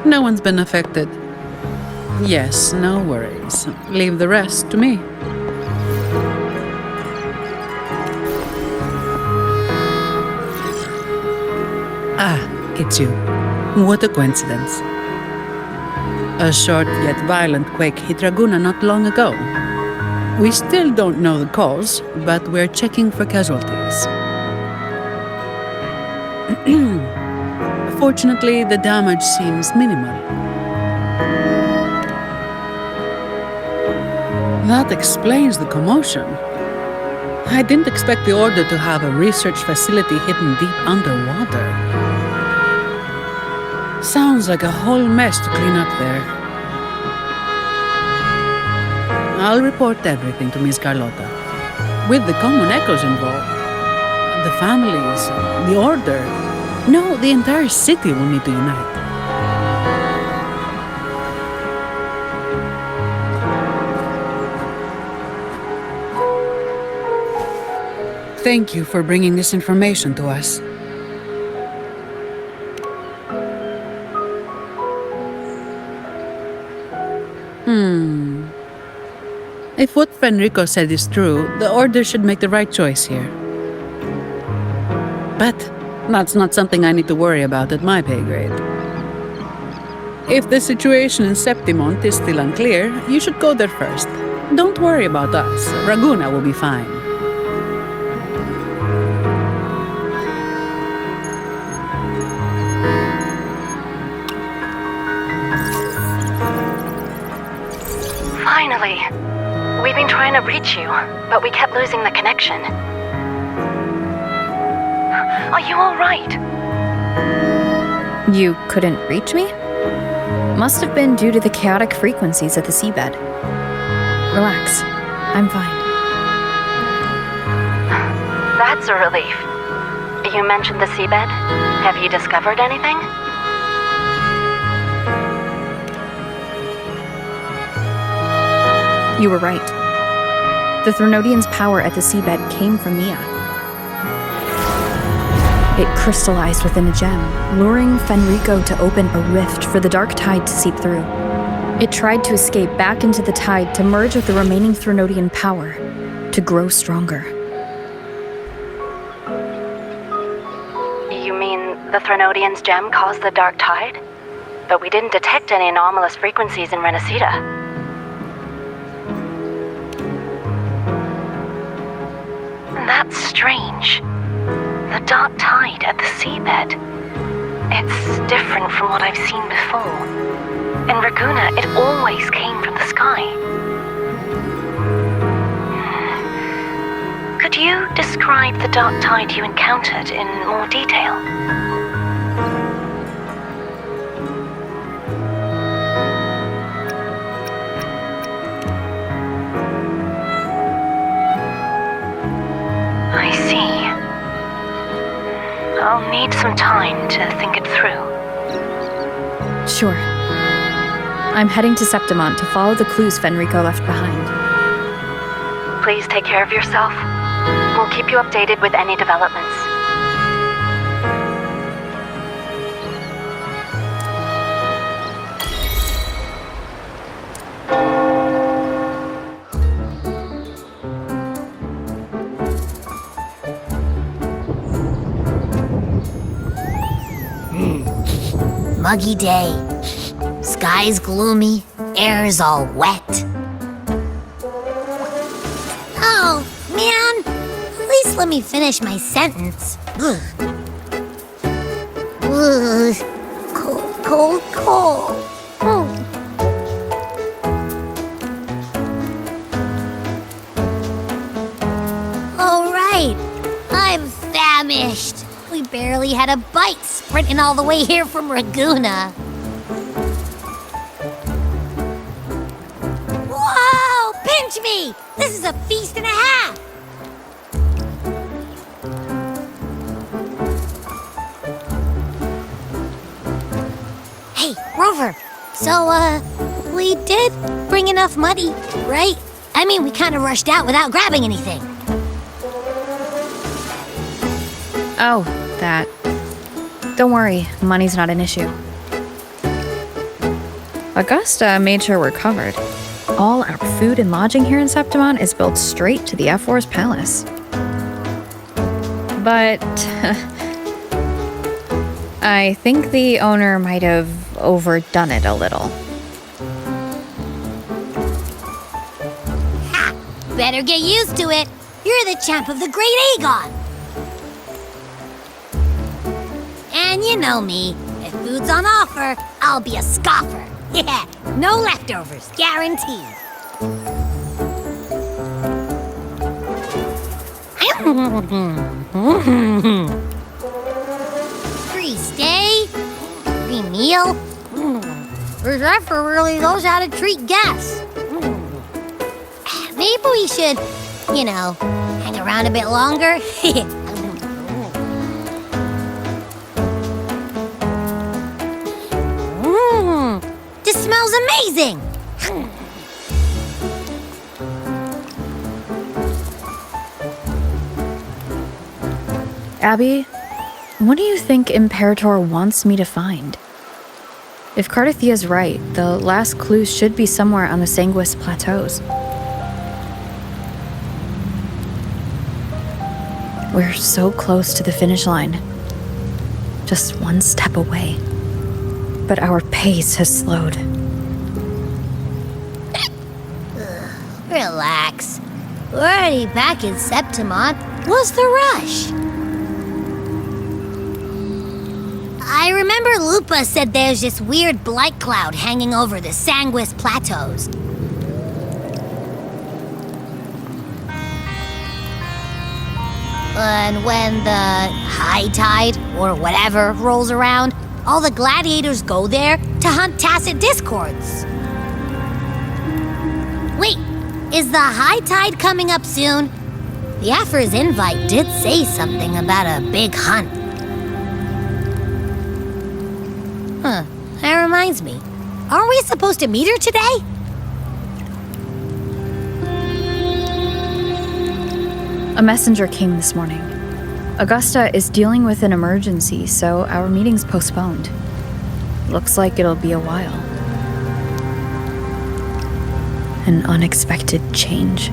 No one's been affected. Yes, no worries. Leave the rest to me. Ah, it's you. What a coincidence. A short yet violent quake hit Ragusa not long ago. We still don't know the cause, but we're checking for casualties. Fortunately, the damage seems minimal. That explains the commotion. I didn't expect the Order to have a research facility hidden deep underwater. Sounds like a whole mess to clean up there. I'll report everything to Miss Carlotta. With the common echoes involved, the families, the Order, no, the entire city will need to unite. Thank you for bringing this information to us. If what Fenrico said is true, the Order should make the right choice here. But that's not something I need to worry about at my pay grade. If the situation in Septimont is still unclear, you should go there first. Don't worry about us. Ragusa will be fine. Finally. We've been trying to reach you, but we kept losing the connection. Are you all right? You couldn't reach me? Must have been due to the chaotic frequencies at the seabed. Relax. I'm fine. That's a relief. You mentioned the seabed. Have you discovered anything? You were right. The Threnodian's power at the seabed came from Mia. It crystallized within a gem, luring Fenrico to open a rift for the dark tide to seep through. It tried to escape back into the tide to merge with the remaining Threnodian power, to grow stronger. You mean the Threnodian's gem caused the dark tide? But we didn't detect any anomalous frequencies in Renacida. That's strange. The dark tide at the seabed. It's different from what I've seen before. In Ragusa, it always came from the sky. Could you describe the dark tide you encountered in more detail? I see. I'll need some time to think it through. Sure. I'm heading to Septimont to follow the clues Fenrico left behind. Please take care of yourself. We'll keep you updated with any developments. Muggy day. Sky's gloomy, air's all wet. Oh, man! At least let me finish my sentence. Ugh. Ugh. Cold, cold, cold. All right, I'm famished. We barely had a bite sprinting all the way here from Ragusa. Whoa! Pinch me! This is a feast and a half! Hey, Rover. So, we did bring enough money, right? I mean, we kind of rushed out without grabbing anything. Oh, that. Don't worry, money's not an issue. Augusta made sure we're covered. All our food and lodging here in Septimont is billed straight to the F4's palace. But I think the owner might have overdone it a little. Ha! Better get used to it. You're the champ of the Great Aegon. And you know me. If food's on offer, I'll be a scoffer. Yeah, no leftovers, guaranteed. Free stay, free meal. This effort really knows how to treat guests. Maybe we should, hang around a bit longer. This smells amazing! Abby, what do you think Imperator wants me to find? If Cardathia's right, the last clues should be somewhere on the Sanguis plateaus. We're so close to the finish line. Just one step away. But our pace has slowed. Relax. We're already back in Septimont. What's the rush? I remember Lupa said there's this weird blight cloud hanging over the Sanguis plateaus. And when the high tide, or whatever, rolls around, all the gladiators go there to hunt tacit discords. Wait, is the high tide coming up soon? The After's invite did say something about a big hunt. Huh, that reminds me. Aren't we supposed to meet her today? A messenger came this morning. Augusta is dealing with an emergency, so our meeting's postponed. Looks like it'll be a while. An unexpected change.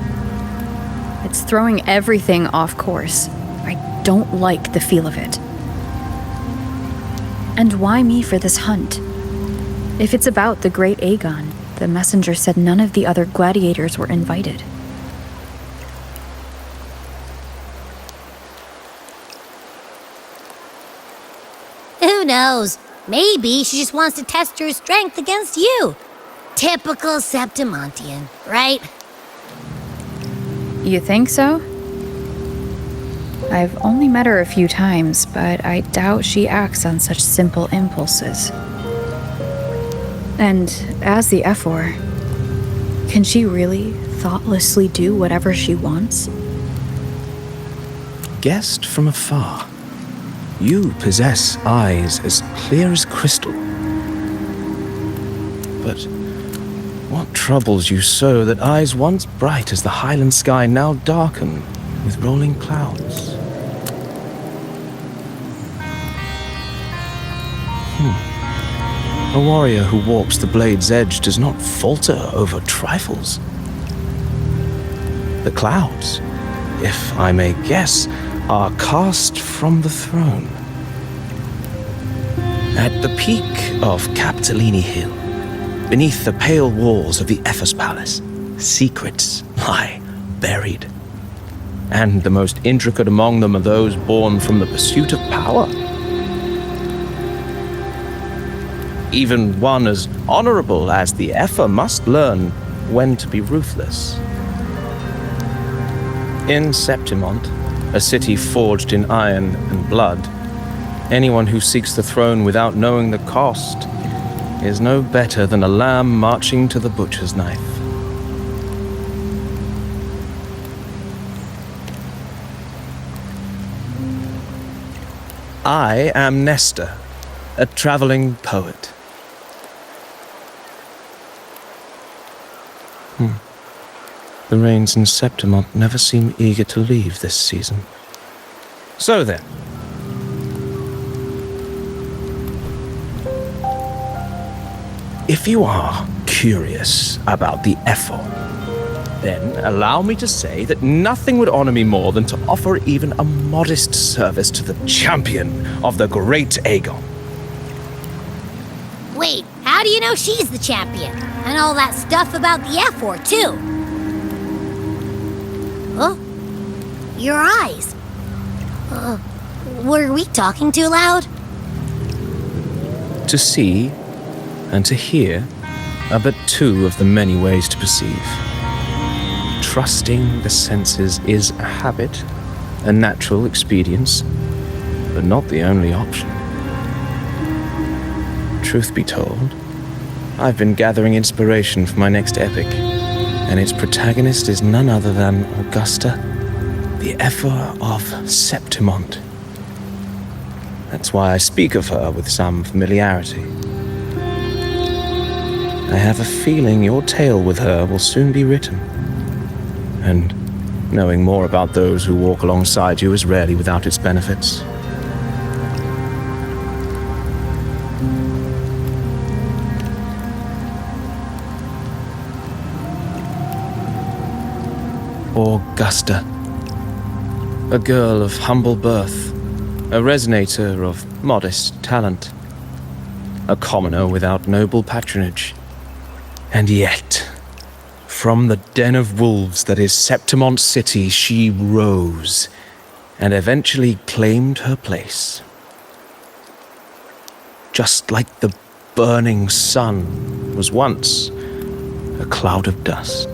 It's throwing everything off course. I don't like the feel of it. And why me for this hunt? If it's about the Great Aegon, the messenger said none of the other gladiators were invited. Who knows? Maybe she just wants to test her strength against you. Typical Septimontian, right? You think so? I've only met her a few times, but I doubt she acts on such simple impulses. And as the F4, can she really thoughtlessly do whatever she wants? Guessed from afar, you possess eyes as clear as crystal. But what troubles you so that eyes once bright as the highland sky now darken with rolling clouds? A warrior who walks the blade's edge does not falter over trifles. The clouds, if I may guess, are cast from the throne. At the peak of Capitolini Hill, beneath the pale walls of the Ephes Palace, secrets lie buried. And the most intricate among them are those born from the pursuit of power. Even one as honorable as the Epher must learn when to be ruthless. In Septimont, a city forged in iron and blood, anyone who seeks the throne without knowing the cost is no better than a lamb marching to the butcher's knife. I am Nestor, a traveling poet. The rains in Septimont never seem eager to leave this season. So then. If you are curious about the Ephor, then allow me to say that nothing would honor me more than to offer even a modest service to the champion of the great Aegon. Wait, how do you know she's the champion? And all that stuff about the F4, too? Huh? Your eyes. Were we talking too loud? To see and to hear are but two of the many ways to perceive. Trusting the senses is a habit, a natural expedience, but not the only option. Truth be told, I've been gathering inspiration for my next epic, and its protagonist is none other than Augusta, the Ephor of Septimont. That's why I speak of her with some familiarity. I have a feeling your tale with her will soon be written, and knowing more about those who walk alongside you is rarely without its benefits. Augusta, a girl of humble birth, a resonator of modest talent, a commoner without noble patronage, and yet, from the den of wolves that is Septimont City, she rose and eventually claimed her place. Just like the burning sun was once a cloud of dust.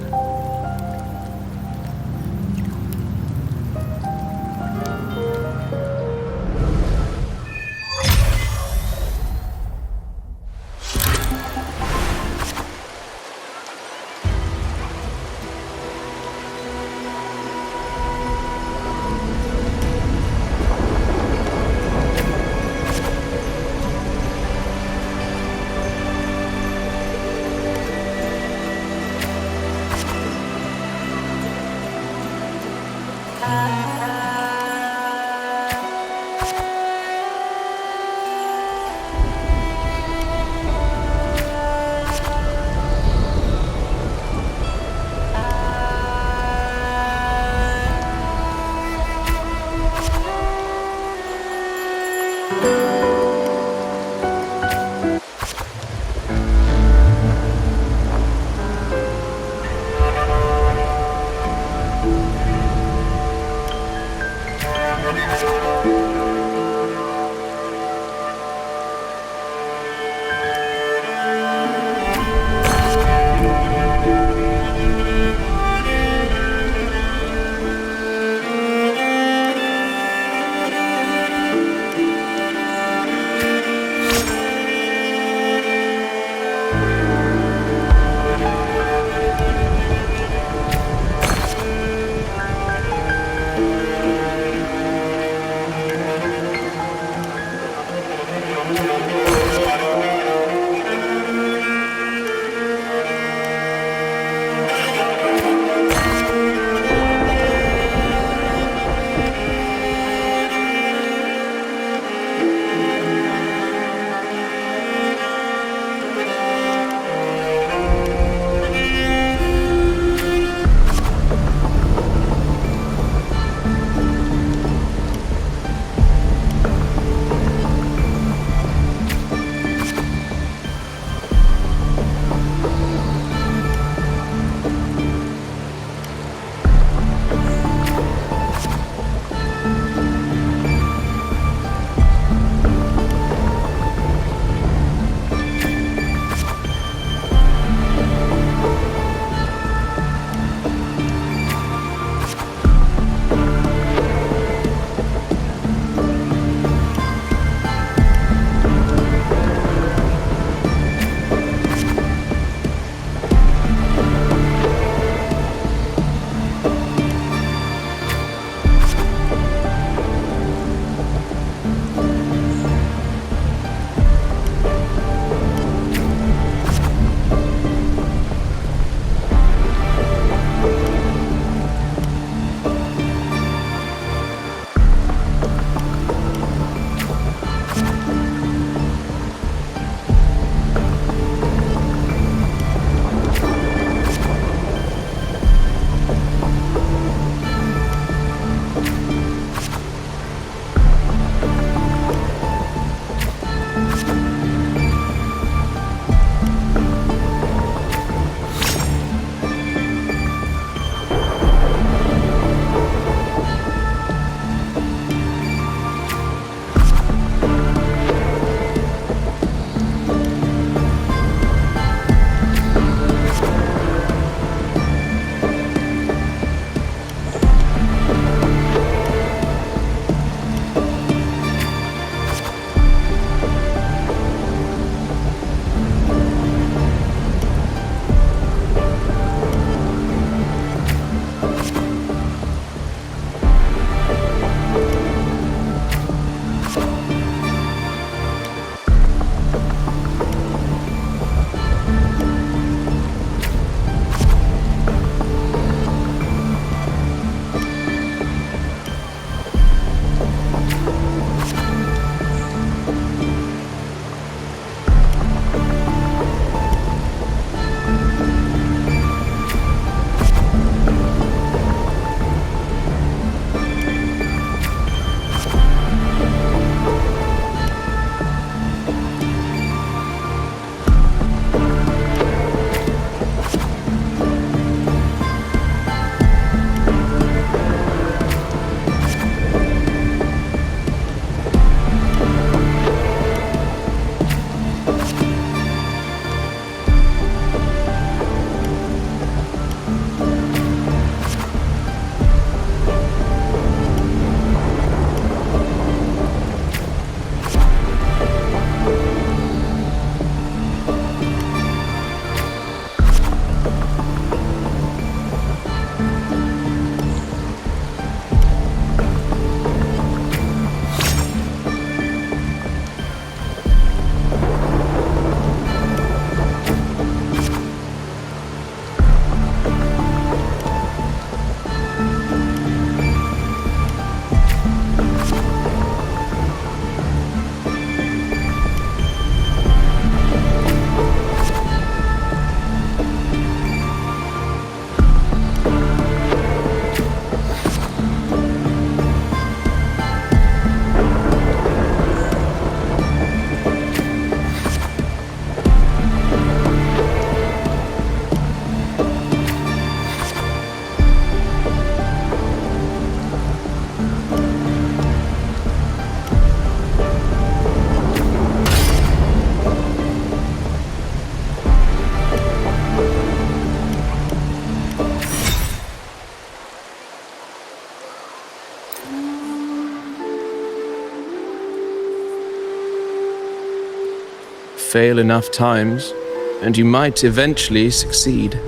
Fail enough times, and you might eventually succeed.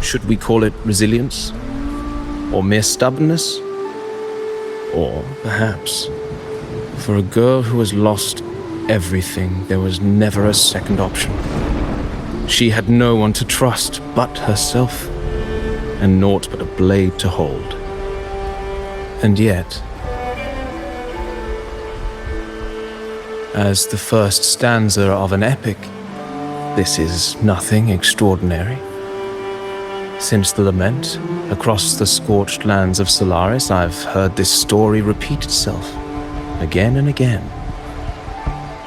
Should we call it resilience? Or mere stubbornness? Or perhaps, for a girl who has lost everything, there was never a second option. She had no one to trust but herself, and naught but a blade to hold. And yet, as the first stanza of an epic, this is nothing extraordinary. Since the lament, across the scorched lands of Solaris, I've heard this story repeat itself, again and again.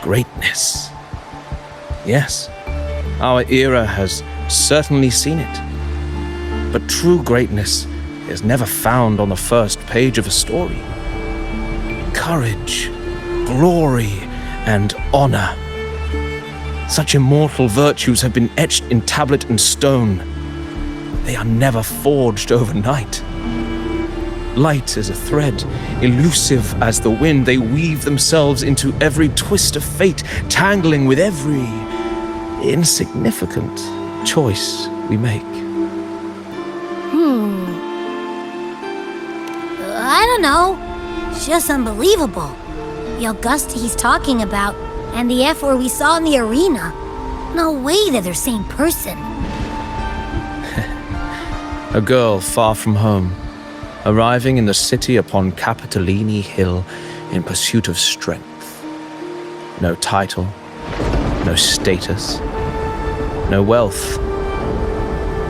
Greatness. Yes, our era has certainly seen it. But true greatness is never found on the first page of a story. Courage, glory, and honor. Such immortal virtues have been etched in tablet and stone. They are never forged overnight. Light as a thread, elusive as the wind, they weave themselves into every twist of fate, tangling with every insignificant choice we make. I don't know. It's just unbelievable. The Augusta he's talking about, and the F-word we saw in the arena. No way that they're the same person. A girl far from home, arriving in the city upon Capitolini Hill in pursuit of strength. No title, no status, no wealth.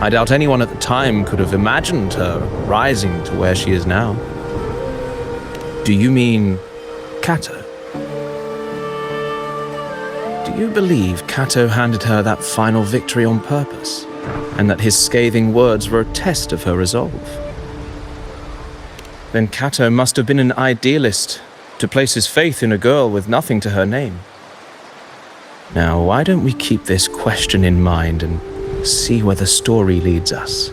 I doubt anyone at the time could have imagined her rising to where she is now. Do you mean Cato? Do you believe Cato handed her that final victory on purpose, and that his scathing words were a test of her resolve? Then Cato must have been an idealist to place his faith in a girl with nothing to her name. Now, why don't we keep this question in mind and see where the story leads us?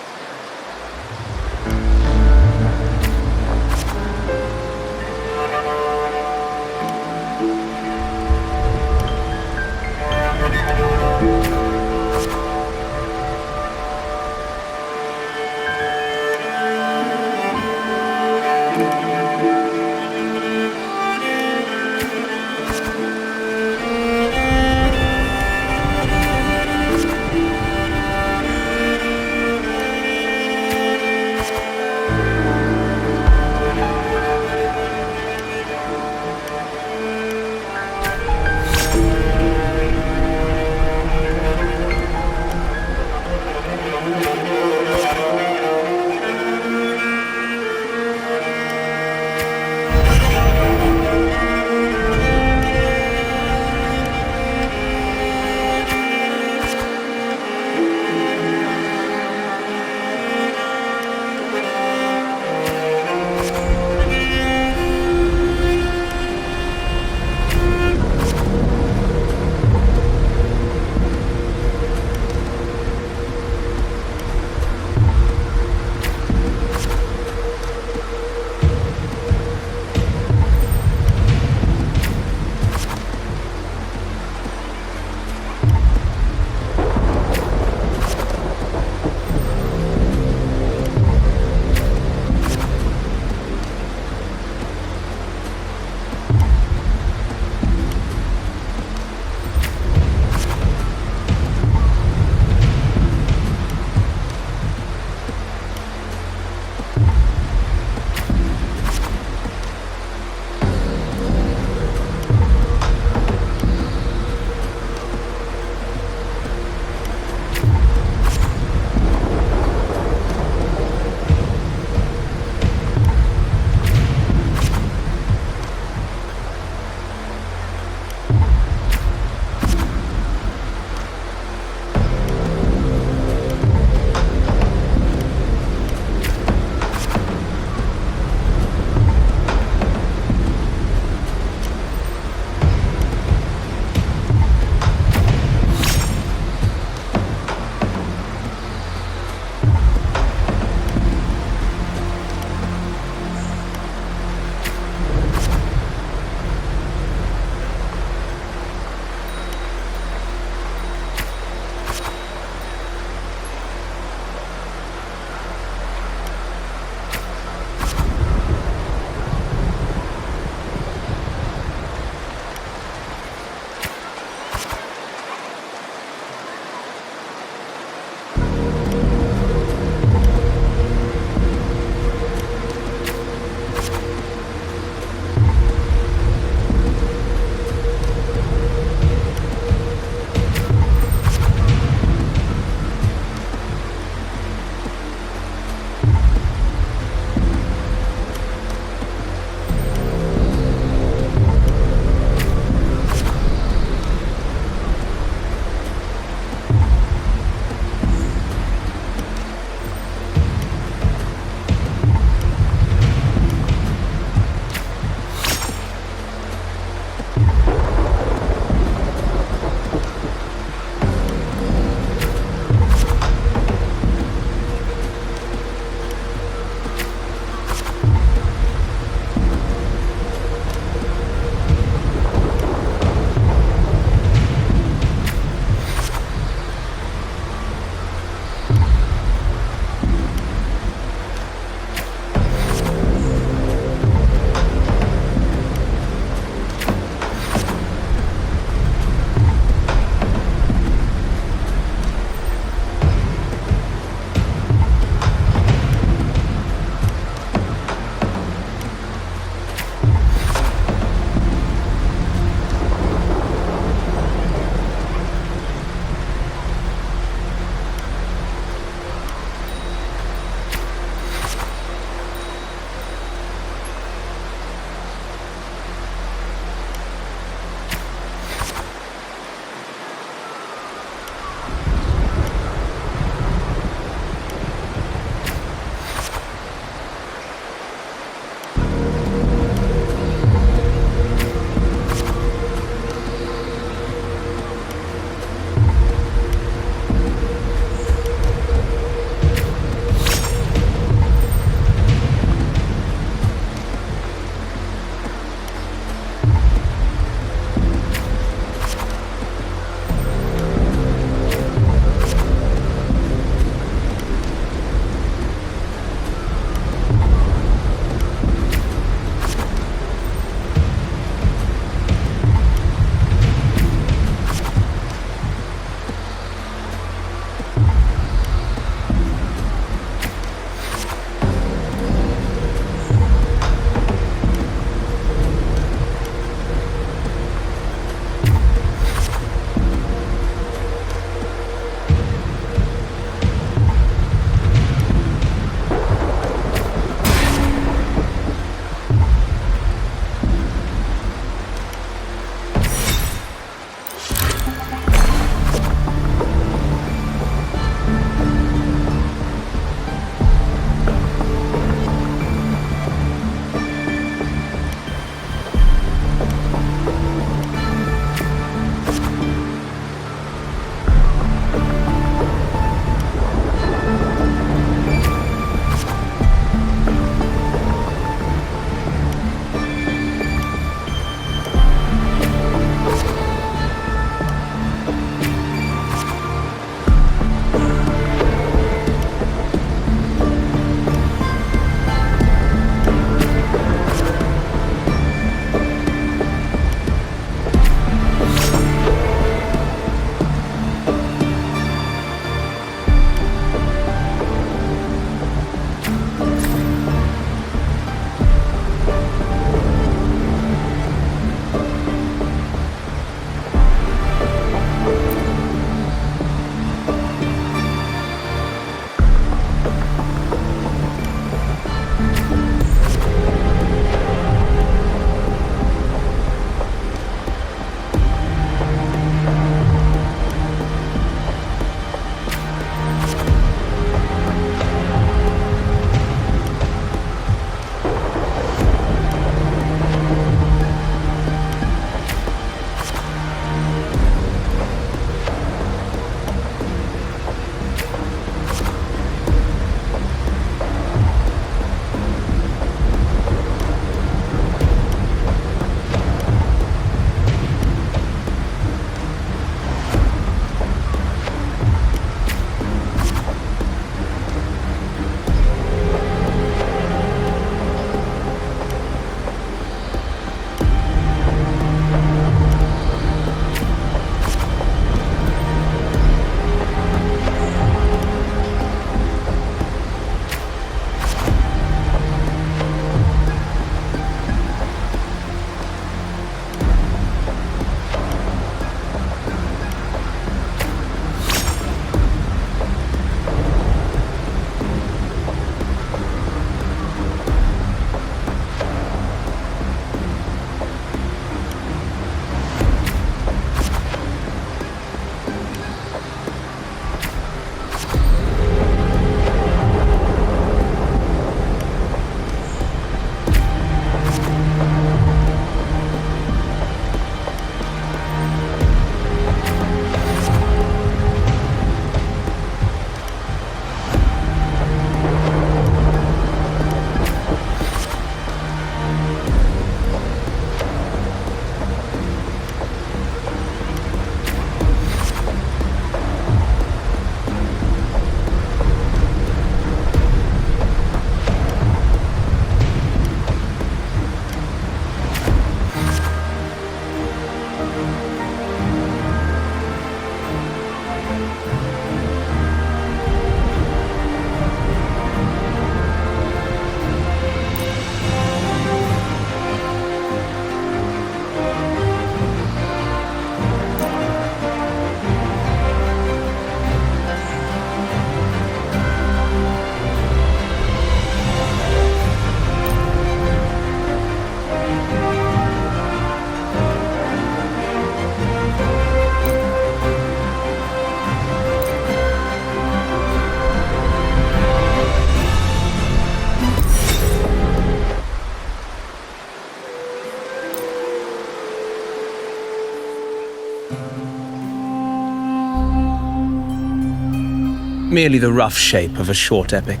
merely the rough shape of a short epic.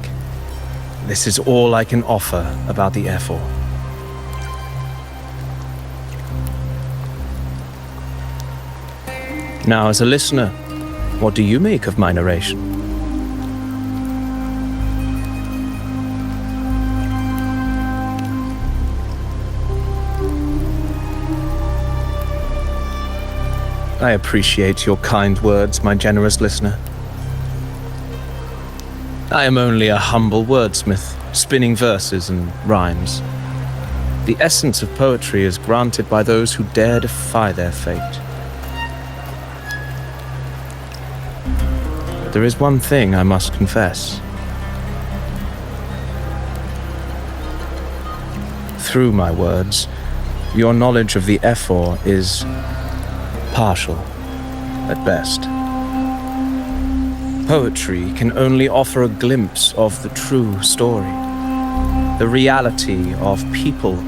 This is all I can offer about the F4. Now, as a listener, what do you make of my narration? I appreciate your kind words, my generous listener. I am only a humble wordsmith, spinning verses and rhymes. The essence of poetry is granted by those who dare defy their fate. But there is one thing I must confess. Through my words, your knowledge of the F4 is partial, at best. Poetry can only offer a glimpse of the true story, the reality of people,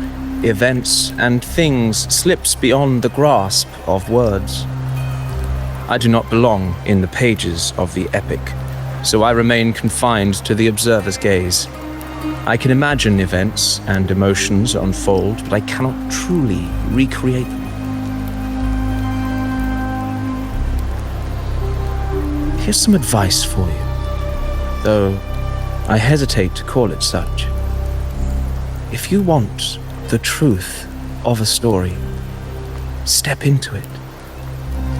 events, and things slips beyond the grasp of words. I do not belong in the pages of the epic, so I remain confined to the observer's gaze. I can imagine events and emotions unfold, but I cannot truly recreate them. Here's some advice for you, though I hesitate to call it such. If you want the truth of a story, step into it.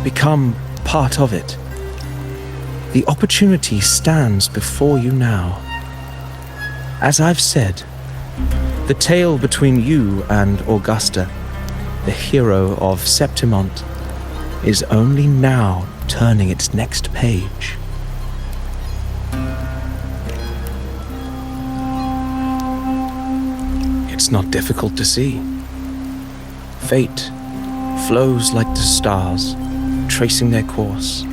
Become part of it. The opportunity stands before you now. As I've said, the tale between you and Augusta, the hero of Septimont, is only now turning its next page. It's not difficult to see. Fate flows like the stars, tracing their course.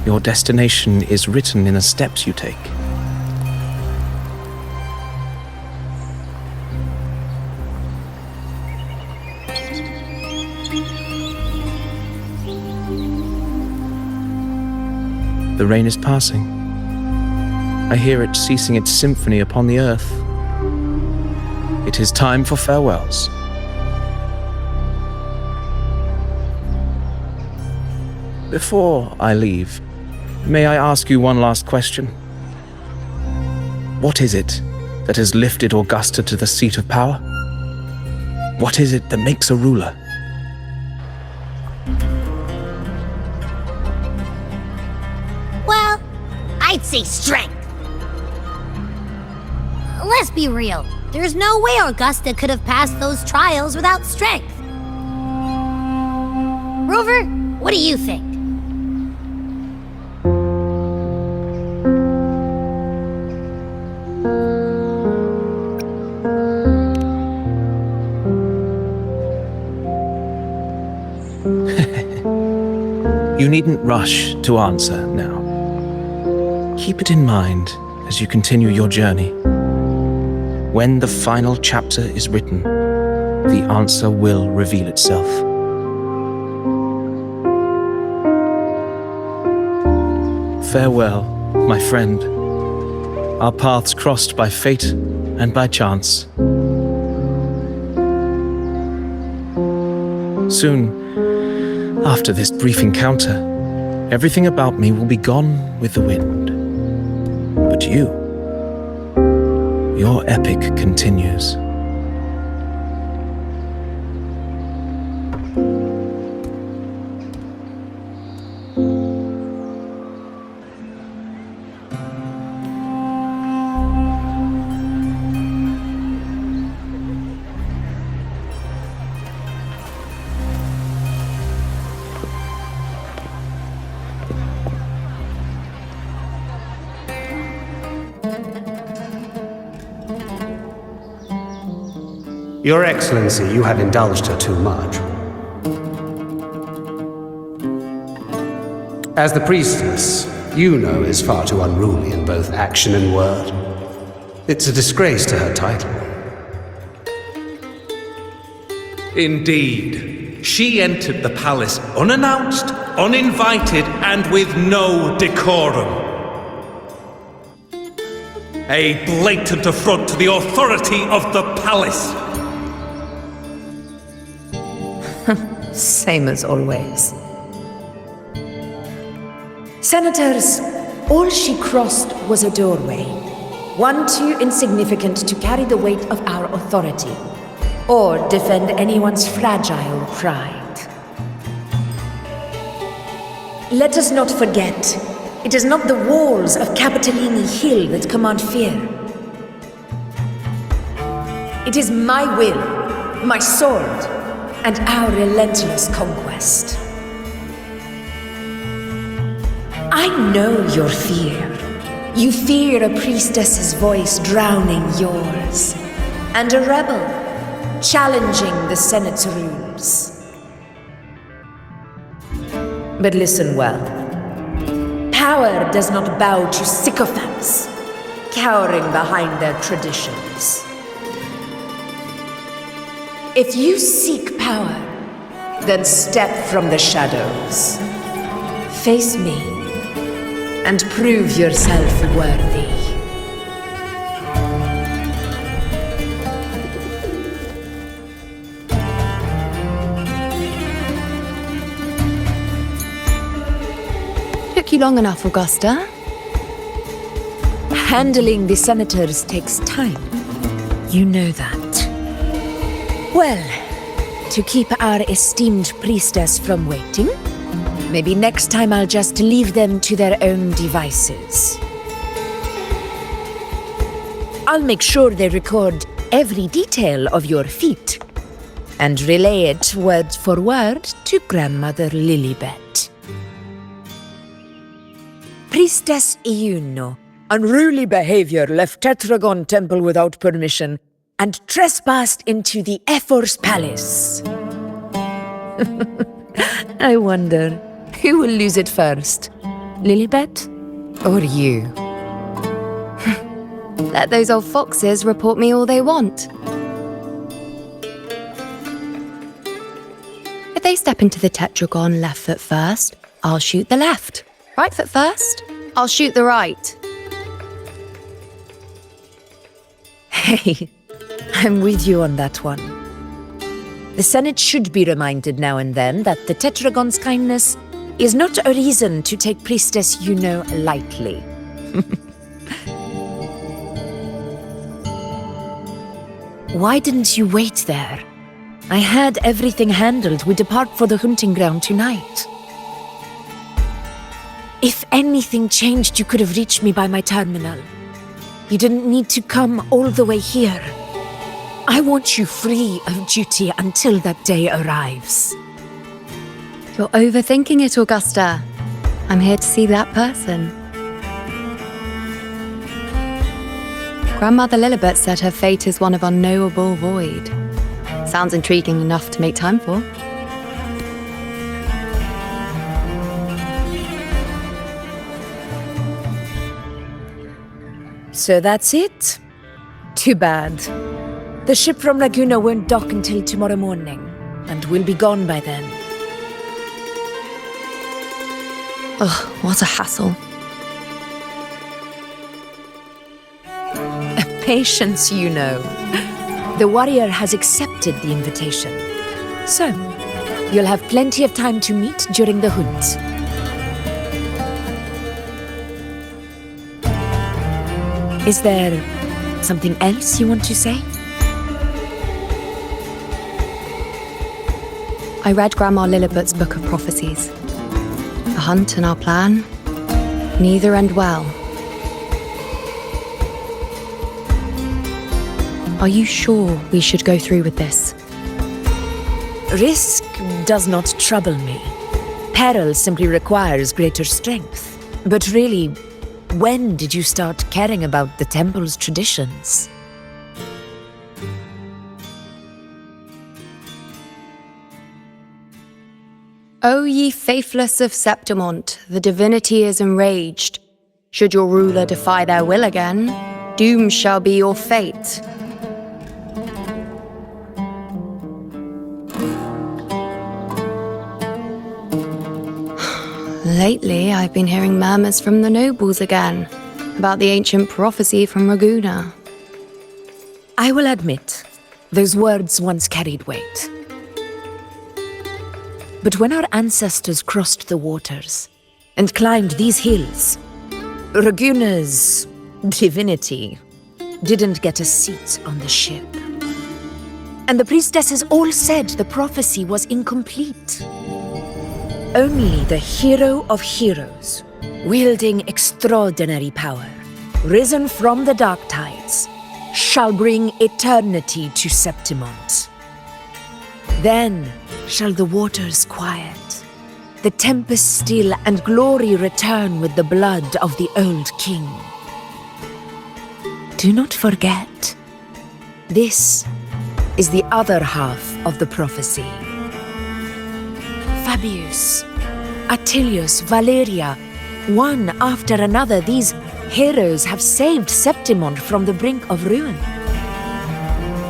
Your destination is written in the steps you take. The rain is passing. I hear it ceasing its symphony upon the earth. It is time for farewells. Before I leave, may I ask you one last question? What is it that has lifted Augusta to the seat of power? What is it that makes a ruler? Well, I'd say strength. Let's be real. There's no way Augusta could have passed those trials without strength. Rover, what do you think? You needn't rush to answer now. Keep it in mind as you continue your journey. When the final chapter is written, the answer will reveal itself. Farewell, my friend. Our paths crossed by fate and by chance. Soon, after this brief encounter, everything about me will be gone with the wind. But you, your epic continues. Your Excellency, you have indulged her too much. As the priestess, you know is far too unruly in both action and word. It's a disgrace to her title. Indeed. She entered the palace unannounced, uninvited, and with no decorum. A blatant affront to the authority of the palace. Same as always. Senators, all she crossed was a doorway. One too insignificant to carry the weight of our authority, or defend anyone's fragile pride. Let us not forget, it is not the walls of Capitolini Hill that command fear. It is my will, my sword, and our relentless conquest. I know your fear. You fear a priestess's voice drowning yours, and a rebel challenging the Senate's rules. But listen well. Power does not bow to sycophants, cowering behind their traditions. If you seek power, then step from the shadows. Face me, and prove yourself worthy. Took you long enough, Augusta. Handling the senators takes time. You know that. Well, to keep our esteemed priestess from waiting, maybe next time I'll just leave them to their own devices. I'll make sure they record every detail of your feat and relay it word for word to Grandmother Lilibet. Priestess Iuno, unruly behavior, left Tetragon Temple without permission and trespassed into the Ephor's palace. I wonder, who will lose it first? Lilibet or you? Let those old foxes report me all they want. If they step into the tetragon left foot first, I'll shoot the left. Right foot first, I'll shoot the right. Hey, I'm with you on that one. The Senate should be reminded now and then that the Tetragon's kindness is not a reason to take Priestess Yuno lightly. Why didn't you wait there? I had everything handled. We depart for the hunting ground tonight. If anything changed, you could have reached me by my terminal. You didn't need to come all the way here. I want you free of duty until that day arrives. You're overthinking it, Augusta. I'm here to see that person. Grandmother Lilibet said her fate is one of unknowable void. Sounds intriguing enough to make time for. So that's it? Too bad. The ship from Laguna won't dock until tomorrow morning, and we'll be gone by then. Ugh, what a hassle. Patience, you know. The warrior has accepted the invitation. So, you'll have plenty of time to meet during the hunt. Is there something else you want to say? I read Grandma Lilibet's Book of Prophecies. The hunt and our plan, neither end well. Are you sure we should go through with this? Risk does not trouble me. Peril simply requires greater strength. But really, when did you start caring about the temple's traditions? O ye faithless of Septimont, the divinity is enraged. Should your ruler defy their will again, doom shall be your fate. Lately, I've been hearing murmurs from the nobles again, about the ancient prophecy from Raguna. I will admit, those words once carried weight. But when our ancestors crossed the waters and climbed these hills, Raguna's divinity didn't get a seat on the ship. And the priestesses all said the prophecy was incomplete. Only the hero of heroes, wielding extraordinary power, risen from the dark tides, shall bring eternity to Septimont. Then shall the waters quiet, the tempest still, and glory return with the blood of the old king. Do not forget, this is the other half of the prophecy. Fabius, Attilius, Valeria, one after another, these heroes have saved Septimont from the brink of ruin.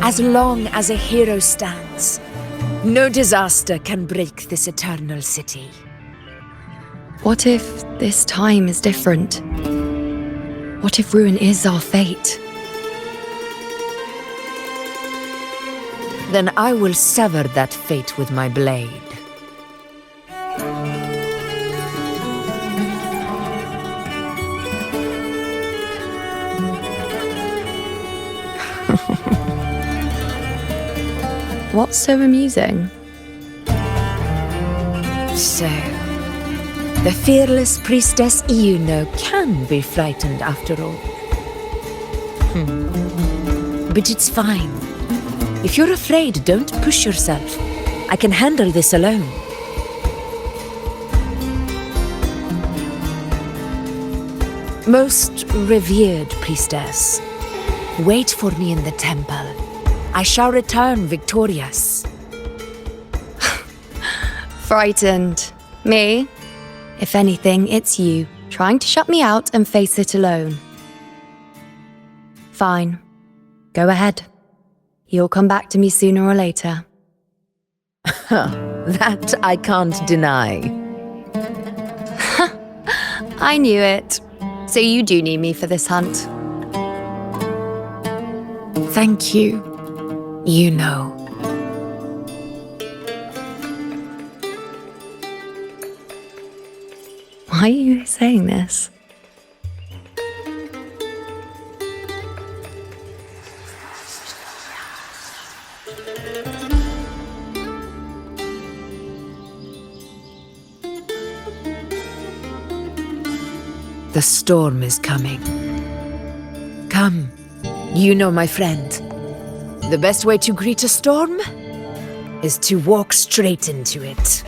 As long as a hero stands, no disaster can break this eternal city. What if this time is different? What if ruin is our fate? Then I will sever that fate with my blade. What's so amusing? So, the fearless priestess Iuno can be frightened after all. But it's fine. If you're afraid, don't push yourself. I can handle this alone. Most revered priestess, wait for me in the temple. I shall return victorious. Frightened. Me? If anything, it's you, trying to shut me out and face it alone. Fine. Go ahead. You'll come back to me sooner or later. That I can't deny. I knew it. So you do need me for this hunt. Thank you. You know. Why are you saying this? The storm is coming. Come, you know my friend. The best way to greet a storm is to walk straight into it.